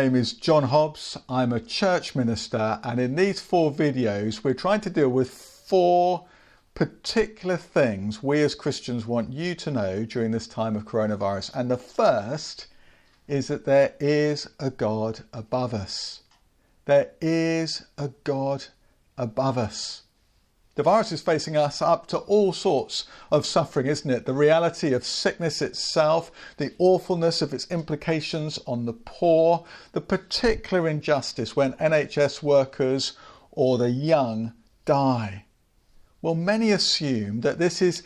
name is John Hobbs. I'm a church minister, and in these 4 videos we're trying to deal with 4 particular things we as Christians want you to know during this time of coronavirus. And the first is that there is a God above us. There is a God above us. The virus is facing us up to all sorts of suffering, isn't it? The reality of sickness itself, the awfulness of its implications on the poor, the particular injustice when NHS workers or the young die. Well, many assume that this is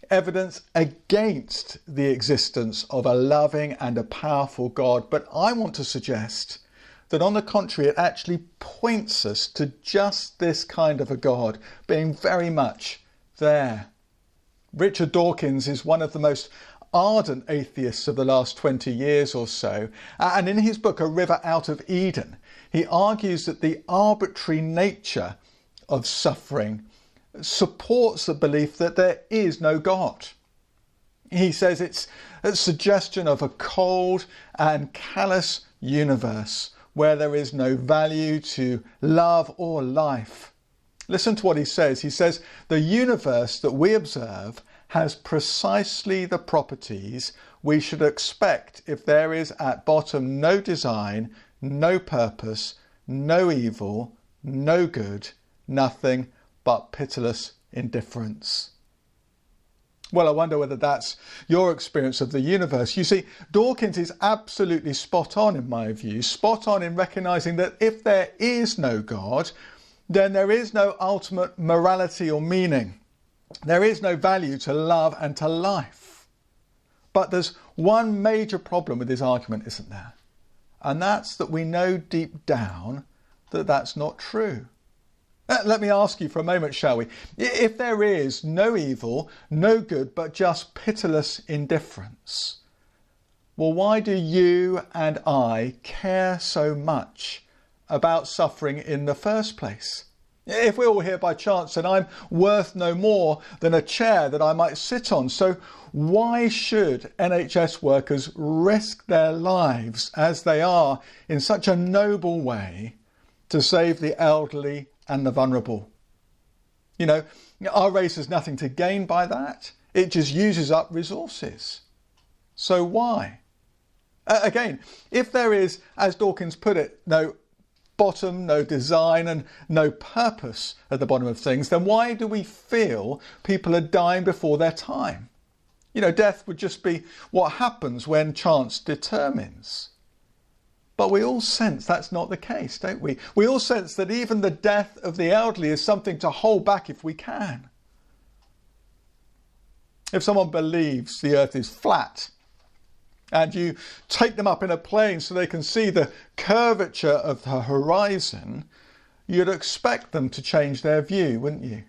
evidence against the existence of a loving and a powerful God, but I want to suggest that on the contrary, it actually points us to just this kind of a God being very much there. Richard Dawkins is one of the most ardent atheists of the last 20 years or so, and in his book A River Out of Eden, he argues that the arbitrary nature of suffering supports the belief that there is no God. He says it's a suggestion of a cold and callous universe where there is no value to love or life. Listen to what he says. He says, the universe that we observe has precisely the properties we should expect if there is at bottom no design, no purpose, no evil, no good, nothing but pitiless indifference. Well, I wonder whether that's your experience of the universe. You see, Dawkins is absolutely spot on in my view, spot on in recognising that if there is no God, then there is no ultimate morality or meaning. There is no value to love and to life. But there's one major problem with his argument, isn't there? And that's that we know deep down that that's not true. Let me ask you for a moment, shall we? If there is no evil, no good, but just pitiless indifference, well, why do you and I care so much about suffering in the first place? If we're all here by chance, then I'm worth no more than a chair that I might sit on. So why should NHS workers risk their lives as they are in such a noble way to save the elderly and the vulnerable? You know, our race has nothing to gain by that. It just uses up resources. So why? Again, if there is, as Dawkins put it, no bottom, no design and no purpose at the bottom of things, then why do we feel people are dying before their time? You know, death would just be what happens when chance determines. But we all sense that's not the case, don't we? We all sense that even the death of the elderly is something to hold back if we can. If someone believes the earth is flat and you take them up in a plane so they can see the curvature of the horizon, you'd expect them to change their view, wouldn't you?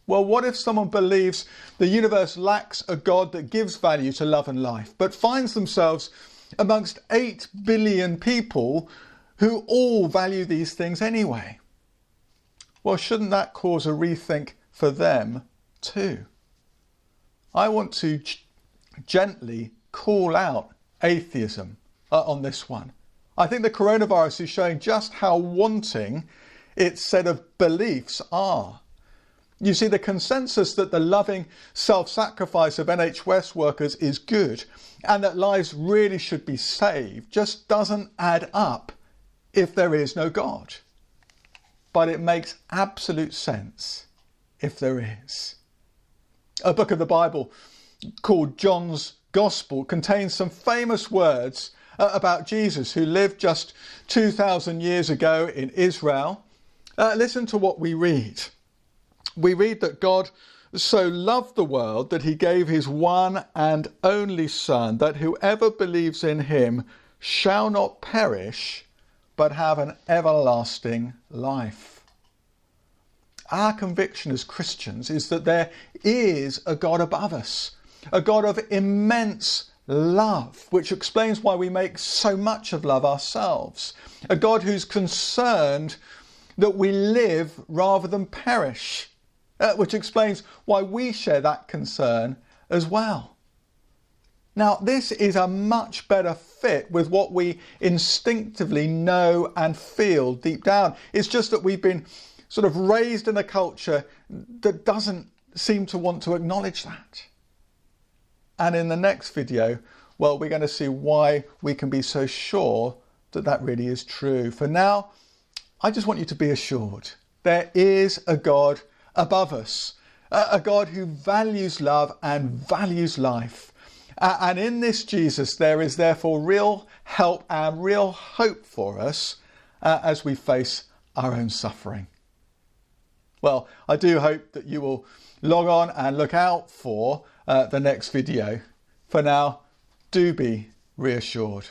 Well, what if someone believes the universe lacks a God that gives value to love and life, but finds themselves amongst 8 billion people who all value these things anyway? Well, shouldn't that cause a rethink for them too? I want to gently call out atheism on this one. I think the coronavirus is showing just how wanting its set of beliefs are. You see, the consensus that the loving self-sacrifice of NHS workers is good and that lives really should be saved just doesn't add up if there is no God. But it makes absolute sense if there is. A book of the Bible called John's Gospel contains some famous words about Jesus, who lived just 2,000 years ago in Israel. Listen to what we read. We read that God so loved the world that he gave his one and only Son, that whoever believes in him shall not perish, but have an everlasting life. Our conviction as Christians is that there is a God above us, a God of immense love, which explains why we make so much of love ourselves, a God who's concerned that we live rather than perish, which explains why we share that concern as well. Now, this is a much better fit with what we instinctively know and feel deep down. It's just that we've been sort of raised in a culture that doesn't seem to want to acknowledge that. And in the next video, well, we're going to see why we can be so sure that that really is true. For now, I just want you to be assured there is a God above us, a God who values love and values life. And in this Jesus, there is therefore real help and real hope for us as we face our own suffering. Well, I do hope that you will log on and look out for the next video. For now, do be reassured.